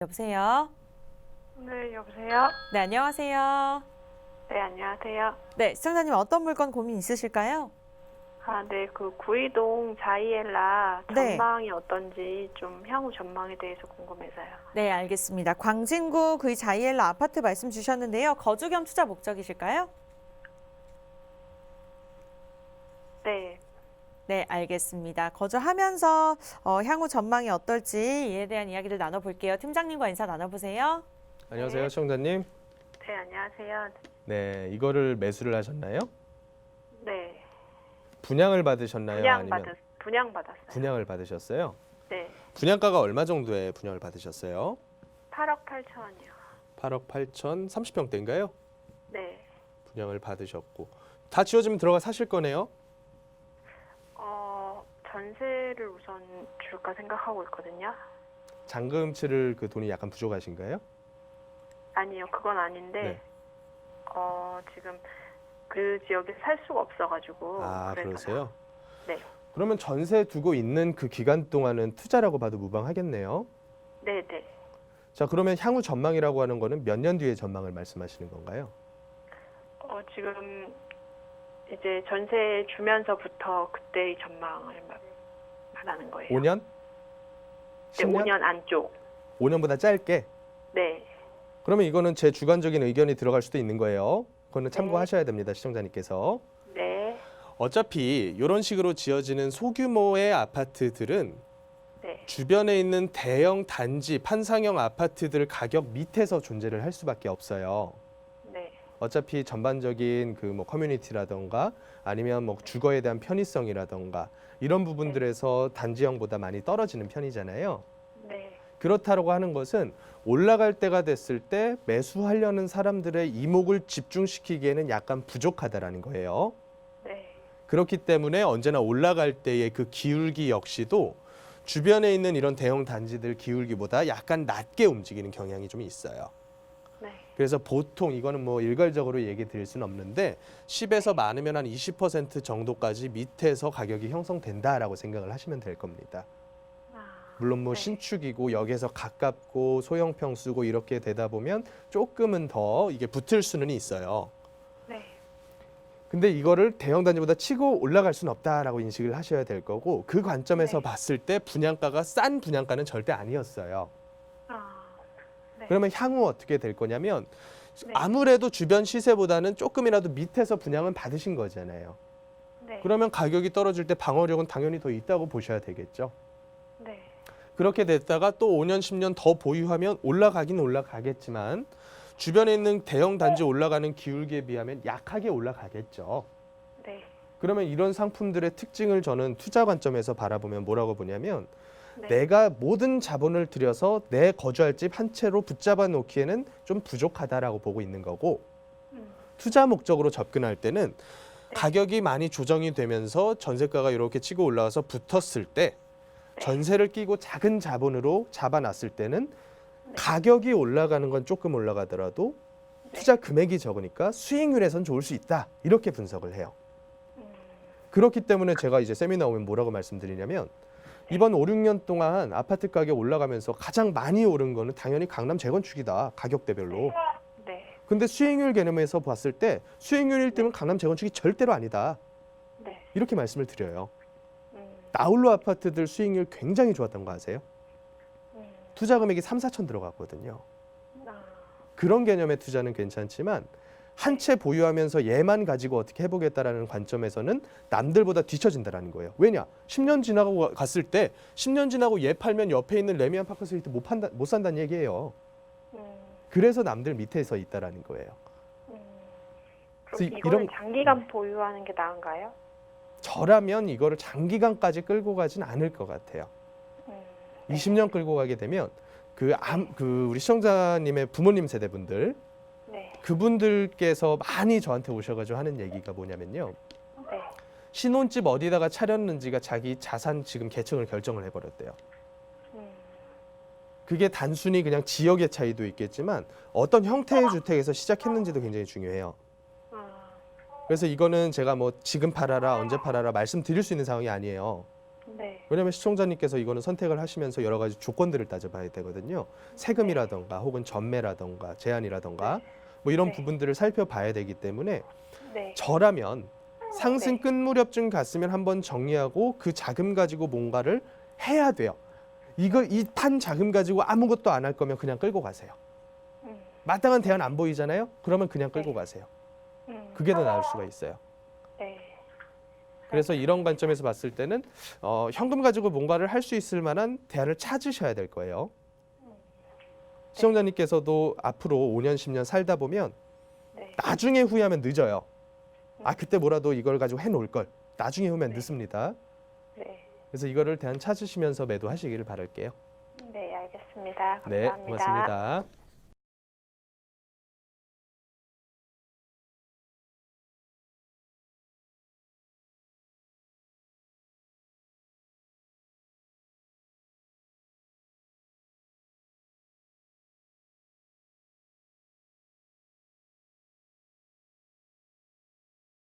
여보세요? 네, 여보세요? 네, 안녕하세요. 네, 안녕하세요. 네, 시청자님 어떤 물건 고민 있으실까요? 네, 그 구이동 자이엘라 네. 전망이 어떤지 좀 향후 전망에 대해서 궁금해서요. 네, 알겠습니다. 광진구 그 자이엘라 아파트 말씀 주셨는데요. 거주 겸 투자 목적이실까요? 네, 네, 알겠습니다. 거주하면서 향후 전망이 어떨지에 대한 이야기를 나눠볼게요. 팀장님과 인사 나눠보세요. 안녕하세요, 네. 시청자님. 네, 안녕하세요. 네, 이거를 매수를 하셨나요? 네, 분양을 받으셨나요? 아니면 분양받았어요. 분양을 받으셨어요? 네, 분양가가 얼마 정도의 분양을 받으셨어요? 8억 8천이요. 8억 8천 30평대인가요? 네, 분양을 받으셨고 다 지어지면 들어가 사실 거네요? 전세를 우선 줄까 생각하고 있거든요. 잔금 치를 그 돈이 약간 부족하신가요? 아니요, 그건 아닌데, 네. 지금 그 지역에 살 수가 없어가지고. 아, 그래서요. 그러세요? 네, 그러면 전세 두고 있는 그 기간 동안은 투자라고 봐도 무방하겠네요. 네, 네. 자, 그러면 향후 전망이라고 하는 거는 몇 년 뒤의 전망을 말씀하시는 건가요? 지금 이제 전세 주면서부터 그때의 전망을 말하는 거예요. 5년? 네, 5년 안쪽. 5년보다 짧게? 네, 그러면 이거는 제 주관적인 의견이 들어갈 수도 있는 거예요. 그거는 네. 참고하셔야 됩니다, 시청자님께서. 네, 어차피 이런 식으로 지어지는 소규모의 아파트들은 네, 주변에 있는 대형 단지, 판상형 아파트들 가격 밑에서 존재를 할 수밖에 없어요. 네, 어차피 전반적인 그 뭐 커뮤니티라던가 아니면 뭐 주거에 대한 편의성이라던가 이런 부분들에서 단지형보다 많이 떨어지는 편이잖아요. 네, 그렇다고 하는 것은 올라갈 때가 됐을 때 매수하려는 사람들의 이목을 집중시키기에는 약간 부족하다라는 거예요. 네, 그렇기 때문에 언제나 올라갈 때의 그 기울기 역시도 주변에 있는 이런 대형 단지들 기울기보다 약간 낮게 움직이는 경향이 좀 있어요. 네, 그래서 보통 이거는 뭐 일괄적으로 얘기 드릴 수는 없는데 10에서 많으면 한 20% 정도까지 밑에서 가격이 형성된다라고 생각을 하시면 될 겁니다. 물론 뭐 네. 신축이고 역에서 가깝고 소형 평수고 이렇게 되다 보면 조금은 더 이게 붙을 수는 있어요. 네, 근데 이거를 대형 단지보다 치고 올라갈 수는 없다라고 인식을 하셔야 될 거고 그 관점에서 네. 봤을 때 분양가가 싼 분양가는 절대 아니었어요. 네. 그러면 향후 어떻게 될 거냐면 네. 아무래도 주변 시세보다는 조금이라도 밑에서 분양은 받으신 거잖아요. 네, 그러면 가격이 떨어질 때 방어력은 당연히 더 있다고 보셔야 되겠죠. 네, 그렇게 됐다가 또 5년, 10년 더 보유하면 올라가긴 올라가겠지만 주변에 있는 대형 단지 올라가는 기울기에 비하면 약하게 올라가겠죠. 네, 그러면 이런 상품들의 특징을 저는 투자 관점에서 바라보면 뭐라고 보냐면 네. 내가 모든 자본을 들여서 내 거주할 집 한 채로 붙잡아 놓기에는 좀 부족하다라고 보고 있는 거고 투자 목적으로 접근할 때는 네. 가격이 많이 조정이 되면서 전세가가 이렇게 치고 올라와서 붙었을 때 네. 전세를 끼고 작은 자본으로 잡아놨을 때는 네. 가격이 올라가는 건 조금 올라가더라도 네. 투자 금액이 적으니까 수익률에선 좋을 수 있다. 이렇게 분석을 해요. 음, 그렇기 때문에 제가 이제 세미나 오면 뭐라고 말씀드리냐면 이번 5, 6년 동안 아파트 가격 올라가면서 가장 많이 오른 거는 당연히 강남 재건축이다. 가격대별로. 네, 근데 수익률 개념에서 봤을 때 수익률 1등은 강남 재건축이 절대로 아니다. 네, 이렇게 말씀을 드려요. 음, 나홀로 아파트들 수익률 굉장히 좋았던 거 아세요? 음, 투자 금액이 3, 4천 들어갔거든요. 아, 그런 개념의 투자는 괜찮지만 한 채 보유하면서 얘만 가지고 어떻게 해보겠다라는 관점에서는 남들보다 뒤처진다라는 거예요. 왜냐? 10년 지나고 갔을 때 10년 지나고 얘 팔면 옆에 있는 레미안 파크 스위트 못 산다는 얘기예요. 음, 그래서 남들 밑에 서 있다라는 거예요. 그럼 그래서 이거는 이런- 장기간 보유하는 게 나은가요? 저라면 이거를 장기간까지 끌고 가진 않을 것 같아요. 음, 20년 끌고 가게 되면 그 우리 시청자님의 부모님 세대분들 네, 그분들께서 많이 저한테 오셔가지고 하는 얘기가 뭐냐면요. 네, 신혼집 어디다가 차렸는지가 자기 자산 지금 계층을 결정을 해버렸대요. 음, 그게 단순히 그냥 지역의 차이도 있겠지만 어떤 형태의 주택에서 시작했는지도 굉장히 중요해요. 아, 그래서 이거는 제가 뭐 지금 팔아라 언제 팔아라 말씀드릴 수 있는 상황이 아니에요. 네, 왜냐하면 시청자님께서 이거는 선택을 하시면서 여러 가지 조건들을 따져봐야 되거든요. 세금이라던가 혹은 전매라던가 제한이라던가 뭐 이런 네. 부분들을 살펴봐야 되기 때문에 네. 저라면 상승 네. 끝 무렵쯤 갔으면 한번 정리하고 그 자금 가지고 뭔가를 해야 돼요. 이거 이 판 자금 가지고 아무것도 안 할 거면 그냥 끌고 가세요. 마땅한 대안 안 보이잖아요? 그러면 그냥 끌고 네. 가세요. 음. 그게 더 나을 수가 있어요. 네. 그래서 이런 관점에서 봤을 때는 현금 가지고 뭔가를 할 수 있을 만한 대안을 찾으셔야 될 거예요. 시청자님께서도 앞으로 5년, 10년 살다 보면 네. 나중에 후회하면 늦어요. 아, 그때 뭐라도 이걸 가지고 해놓을 걸. 나중에 후회하면 늦습니다. 네. 그래서 이거를 대안 찾으시면서 매도하시기를 바랄게요. 네, 알겠습니다. 네, 감사합니다. 고맙습니다.